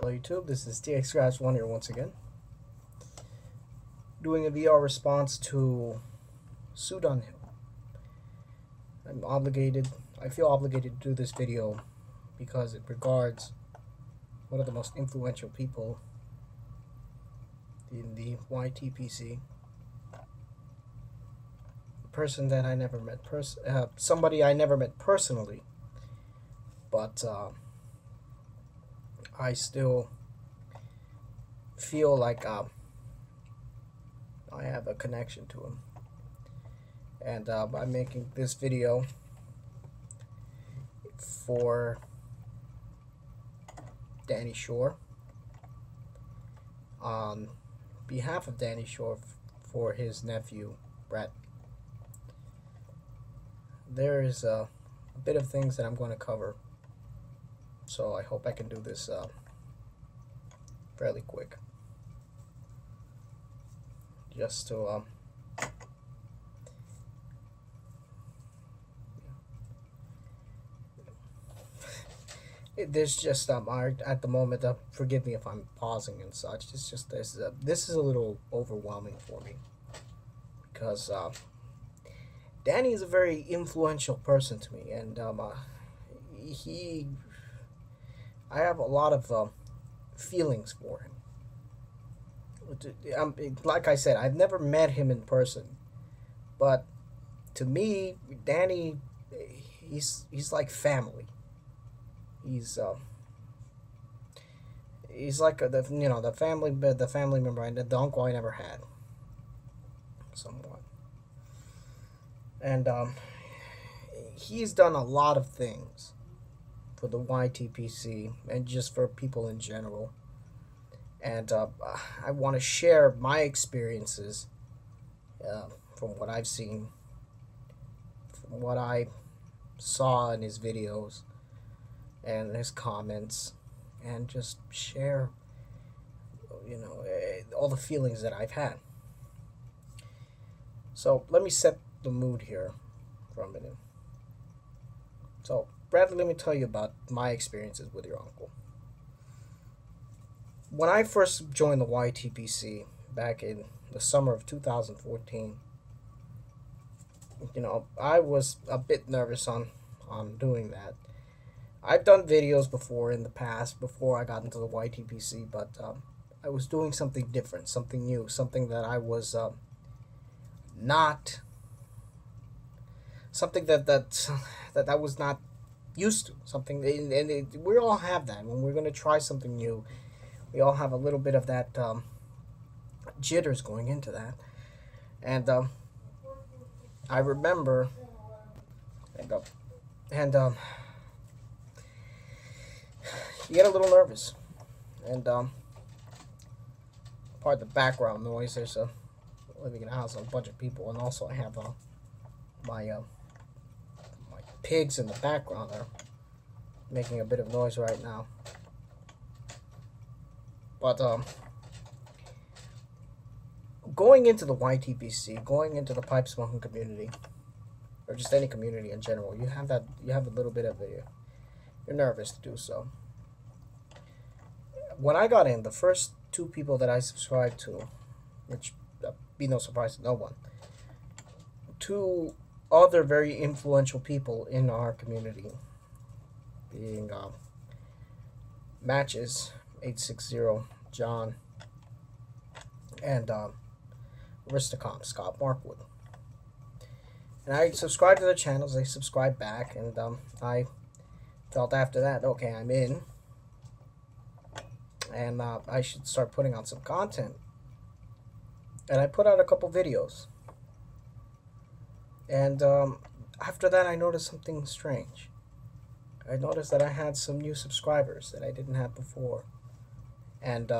Hello YouTube, this is TX1 here once again, doing a VR response to Sudan Hill. I feel obligated to do this video because it regards one of the most influential people in the YTPC. A person that I never met, somebody I never met personally, but I still feel like I have a connection to him, and I'm making this video for Danny Shore, on behalf of Danny Shore, for his nephew Brett. There is a bit of things that I'm going to cover, so I hope I can do this fairly quick, just to there's just at the moment, forgive me if I'm pausing and such, it's just this is a little overwhelming for me, because Danny is a very influential person to me, and I have a lot of feelings for him. Like I said, I've never met him in person, but to me, Danny, he's like family. He's like the family member, the uncle I never had, somewhat, and he's done a lot of things for the YTPC and just for people in general. And I want to share my experiences from what I've seen, from what I saw in his videos and his comments, and just share, all the feelings that I've had. So let me set the mood here for a minute. So, Bradley, let me tell you about my experiences with your uncle. When I first joined the YTPC back in the summer of 2014, I was a bit nervous on doing that. I've done videos before in the past, before I got into the YTPC, but I was doing something different, something new, something that I was not, something that I was not used to, something, and we all have that when we're going to try something new. We all have a little bit of that jitters going into that, and I remember, and you get a little nervous, and part of the background noise, there's living in a house with a bunch of people, and also I have my pigs in the background are making a bit of noise right now. But going into the YTPC, going into the pipe smoking community, or just any community in general, you have a little bit of you're nervous to do so. When I got in, the first two people that I subscribed to, which be no surprise to no one, two other very influential people in our community, being Matches 860 John and Aristocom Scott Markwood. And I subscribed to their channels, they subscribed back, and I felt after that, okay, I'm in, and I should start putting out some content. And I put out a couple videos, and after that I noticed something strange. I noticed that I had some new subscribers that I didn't have before, and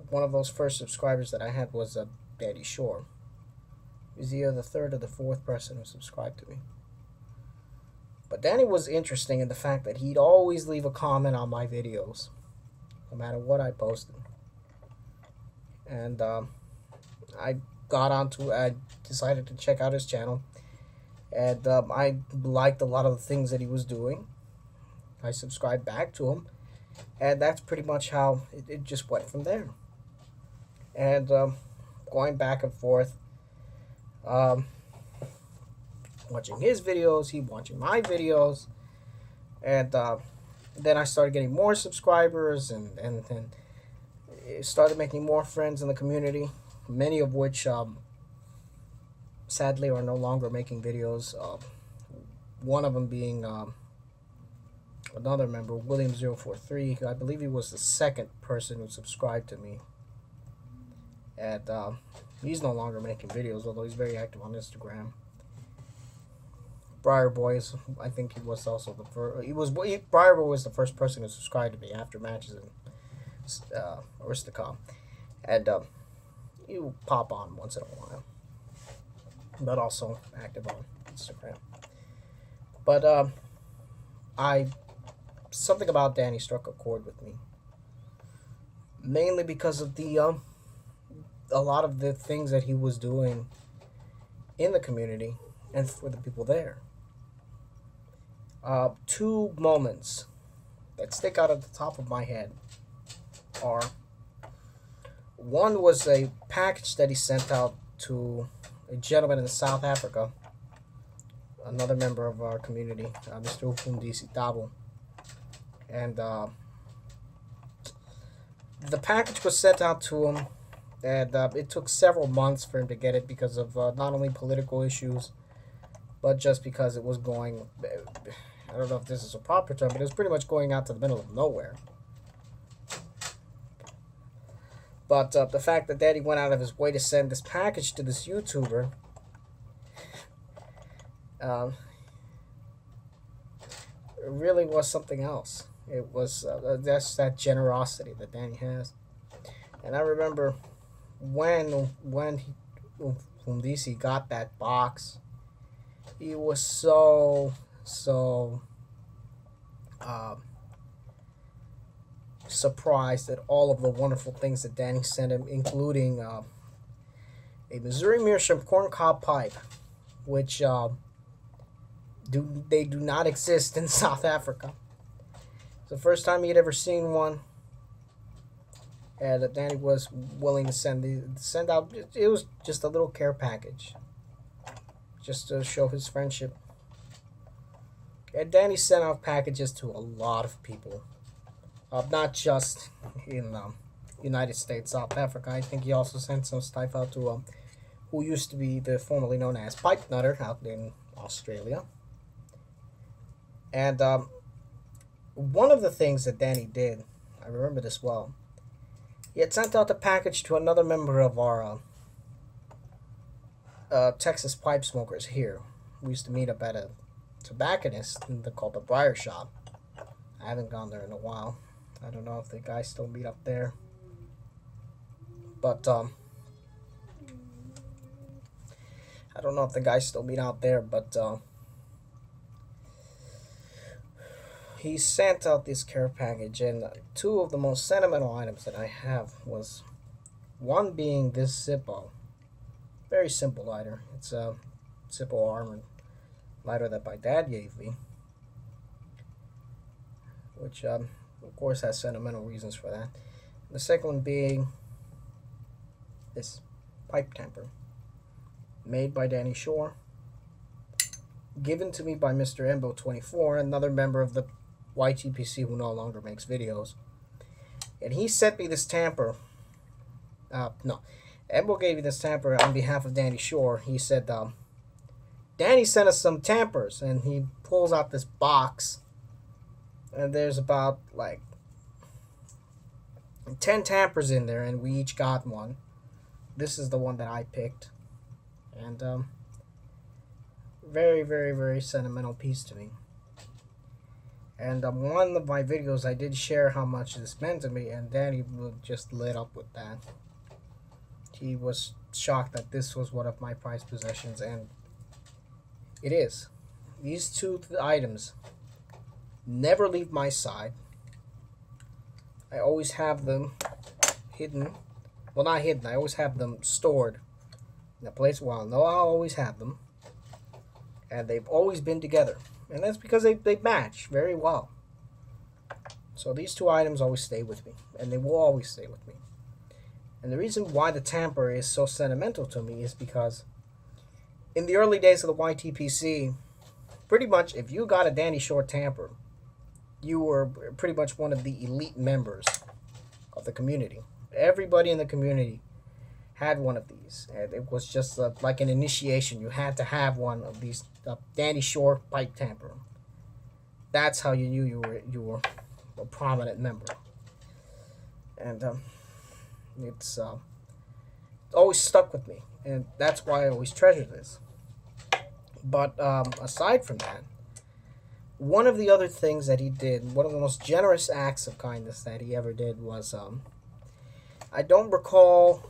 one of those first subscribers that I had was Danny Shore. He was either the third or the fourth person who subscribed to me. But Danny was interesting in the fact that he'd always leave a comment on my videos, no matter what I posted. And I decided to check out his channel, and I liked a lot of the things that he was doing. I subscribed back to him, And that's pretty much how it just went from there. And going back and forth, um, watching his videos, he watching my videos, and then I started getting more subscribers, and started making more friends in the community, many of which sadly are no longer making videos. One of them being another member, William043. I believe he was the second person who subscribed to me. And he's no longer making videos, although he's very active on Instagram. Briar Boys, I think he was also the first. Briar Boy was the first person who subscribed to me after matches in Aristocom, and you pop on once in a while, but also active on Instagram. But I something about Danny struck a chord with me, mainly because of the a lot of the things that he was doing in the community and for the people there. Two moments that stick out at the top of my head are: one was a package that he sent out to a gentleman in South Africa, another member of our community, Mr. Ufundisi Tabo. And the package was sent out to him, and it took several months for him to get it because of not only political issues, but just because it was going, I don't know if this is a proper term, but it was pretty much going out to the middle of nowhere. But the fact that Daddy went out of his way to send this package to this YouTuber, it really was something else. It was that's that generosity that Danny has. And I remember when DC got that box, he was so surprised at all of the wonderful things that Danny sent him, including a Missouri Meerschaum corncob pipe, which do not exist in South Africa. It's the first time he had ever seen one, and Danny was willing to send out. It was just a little care package, just to show his friendship. And Danny sent out packages to a lot of people, not just in United States, South Africa. I think he also sent some stuff out to who used to be formerly known as Pipe Nutter out in Australia. And one of the things that Danny did, I remember this well, he had sent out a package to another member of our Texas pipe smokers here. We used to meet up at a tobacconist called the Briar Shop. I haven't gone there in a while. I don't know if the guys still meet up there. But I don't know if the guys still meet out there, but he sent out this care package, and two of the most sentimental items that I have was one being this Zippo. Very simple lighter. It's a Zippo Armor lighter that my dad gave me, which of course has sentimental reasons for that. The second one being this pipe tamper, made by Danny Shore, given to me by Mr. Embo24, another member of the YTPC who no longer makes videos. And he sent me this tamper. No, Embo gave me this tamper on behalf of Danny Shore. He said, Danny sent us some tampers, and he pulls out this box, and there's about like 10 tampers in there, and we each got one. This is the one that I picked, and very, very, very sentimental piece to me. And one of my videos I did share how much this meant to me, and Danny just lit up with that. He was shocked that this was one of my prized possessions, and it is. These two items never leave my side. I always have them hidden. Well, not hidden. I always have them stored in a place where I'll know I'll always have them. And they've always been together. And that's because they match very well. So these two items always stay with me, and they will always stay with me. And the reason why the tamper is so sentimental to me is because in the early days of the YTPC, pretty much if you got a Danny Short tamper, you were pretty much one of the elite members of the community. Everybody in the community had one of these, and it was just like an initiation. You had to have one of these Danny Short pipe tamper. That's how you knew you were a prominent member, and it's always stuck with me, and that's why I always treasure this. But aside from that, one of the other things that he did, one of the most generous acts of kindness that he ever did was, I don't recall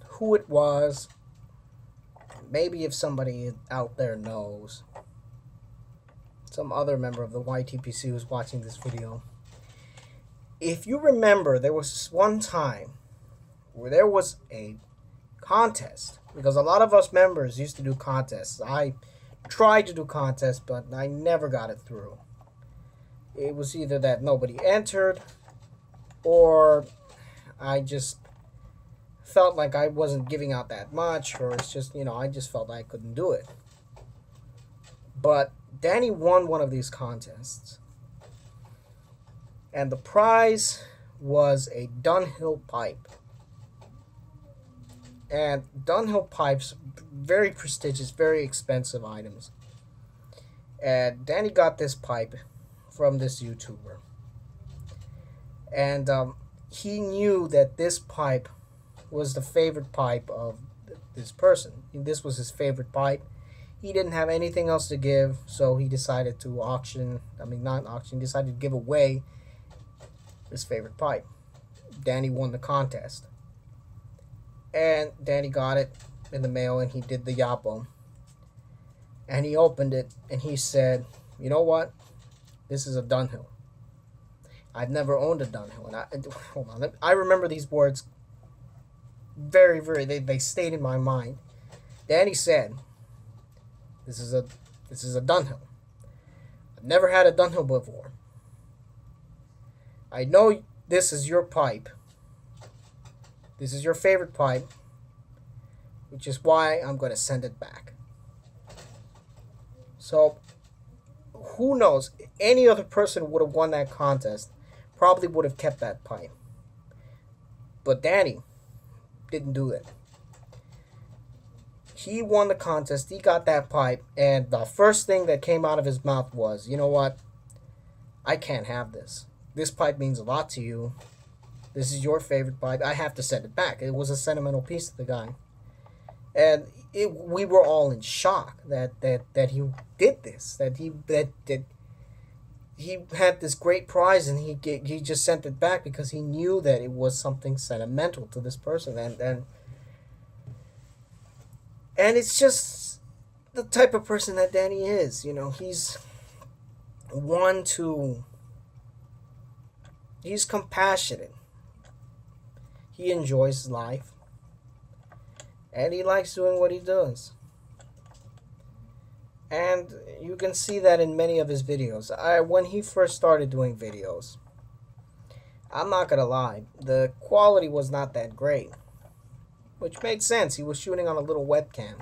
who it was. Maybe if somebody out there knows, some other member of the YTPC who's watching this video. If you remember, there was one time where there was a contest, because a lot of us members used to do contests. I tried to do contests, but I never got it through. It was either that nobody entered, or I just felt like I wasn't giving out that much, or it's just, I just felt I couldn't do it. But Danny won one of these contests, and the prize was a Dunhill pipe. And Dunhill pipes, very prestigious, very expensive items. And Danny got this pipe from this YouTuber. And he knew that this pipe was the favorite pipe of this person. This was his favorite pipe. He didn't have anything else to give, so he decided to decided to give away his favorite pipe. Danny won the contest. And Danny got it in the mail, and he did the Yapo. And he opened it, and he said, "You know what? This is a Dunhill. I've never owned a Dunhill." And hold on, I remember these words very, very. They stayed in my mind. Danny said, "This is a Dunhill. I've never had a Dunhill before. I know this is your pipe. This is your favorite pipe, which is why I'm going to send it back." So, who knows? Any other person would have won that contest, probably would have kept that pipe. But Danny didn't do it. He won the contest, he got that pipe, and the first thing that came out of his mouth was, "You know what? I can't have this. This pipe means a lot to you. This is your favorite pipe. I have to send it back." It was a sentimental piece to the guy. And we were all in shock that he did this, that he had this great prize, and he just sent it back because he knew that it was something sentimental to this person. And it's just the type of person that Danny is. He's one to... He's compassionate. He enjoys life. And he likes doing what he does. And you can see that in many of his videos. When he first started doing videos, I'm not going to lie, the quality was not that great. Which made sense. He was shooting on a little webcam.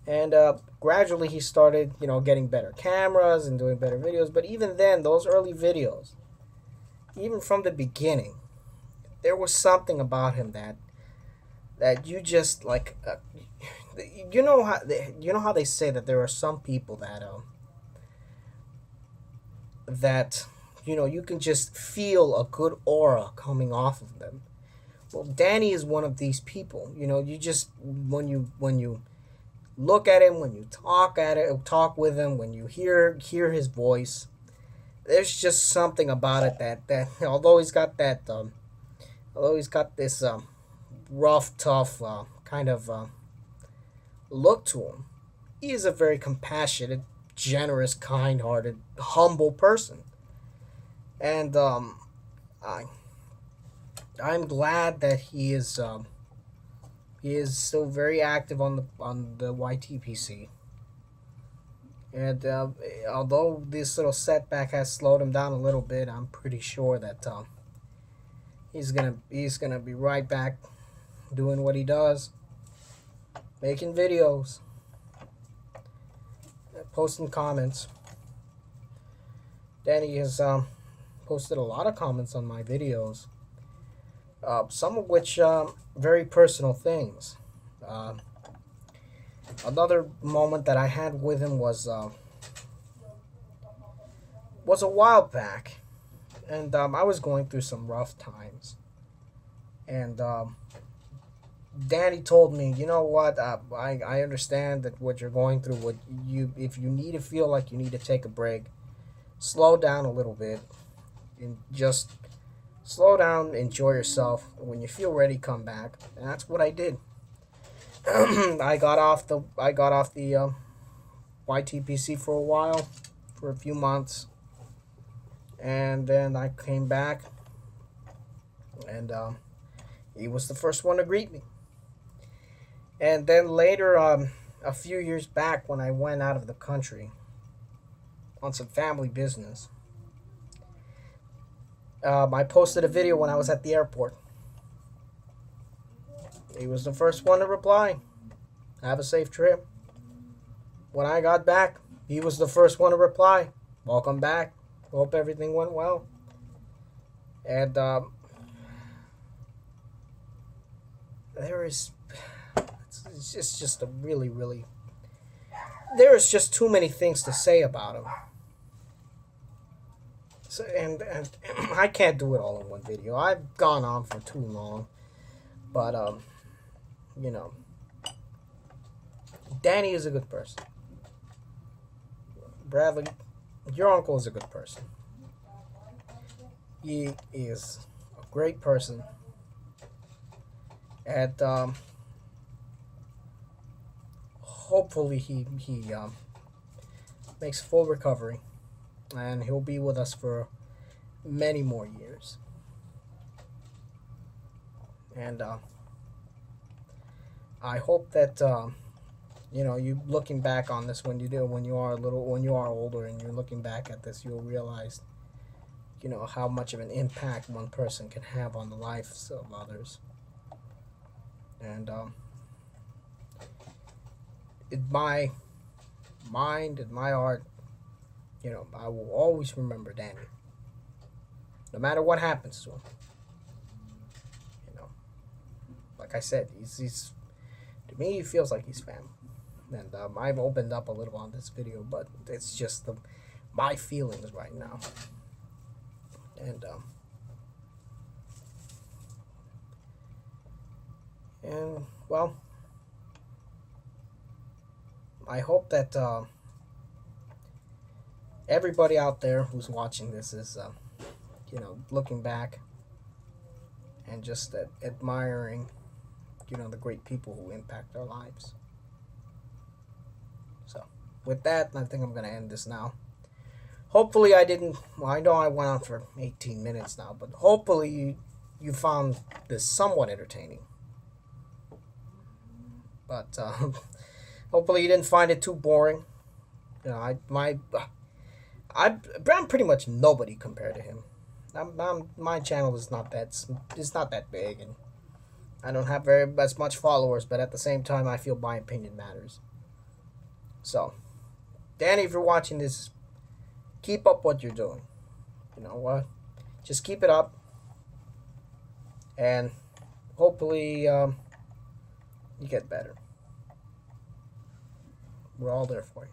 And gradually he started, getting better cameras and doing better videos. But even then, those early videos, even from the beginning, there was something about him that you just like. You know how they say that there are some people that you can just feel a good aura coming off of them. Well, Danny is one of these people. You just when you look at him, when you talk with him, when you hear his voice, there's just something about it that although he's got this rough, tough kind of look to him, he is a very compassionate, generous, kind-hearted, humble person. And I'm glad that he is still very active on the YTPC. And although this little setback has slowed him down a little bit, I'm pretty sure that he's gonna be right back doing what he does, making videos, posting comments. Danny has posted a lot of comments on my videos, some of which very personal things. Uh, Another moment that I had with him was a while back, and I was going through some rough times, and Danny told me, you know what, I understand that what you're going through. What you If you need to feel like you need to take a break, slow down a little bit, and just slow down, enjoy yourself. When you feel ready, come back, and that's what I did. I got off the YTPC for a while, for a few months, and then I came back, and he was the first one to greet me. And then later, a few years back, when I went out of the country on some family business, I posted a video when I was at the airport. He was the first one to reply, "Have a safe trip." When I got back, he was the first one to reply, "Welcome back. Hope everything went well." And there is, it's just a really, really, there is just too many things to say about him. So, and I can't do it all in one video. I've gone on for too long. But you know, Danny is a good person. Bradley, your uncle is a good person. He is a great person. And hopefully he makes full recovery, and he'll be with us for many more years. And I hope that you looking back on this, when you are older, and you're looking back at this, you'll realize how much of an impact one person can have on the lives of others. And in my mind, in my heart, I will always remember Danny, no matter what happens to him. Like I said, he's to me, he feels like he's family. And I've opened up a little on this video, but it's just my feelings right now. And well, I hope that everybody out there who's watching this is looking back and just admiring the great people who impact our lives. So with that, I think I'm going to end this now. Hopefully I didn't, well, I know I went on for 18 minutes now, but hopefully you found this somewhat entertaining. But hopefully you didn't find it too boring. I'm pretty much nobody compared to him. My channel is not that big, and I don't have as much followers, but at the same time, I feel my opinion matters. So, Danny, if you're watching this, keep up what you're doing. You know what? Just keep it up, and hopefully you get better. We're all there for you.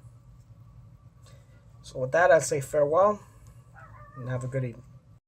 So with that, I'd say farewell, and have a good evening.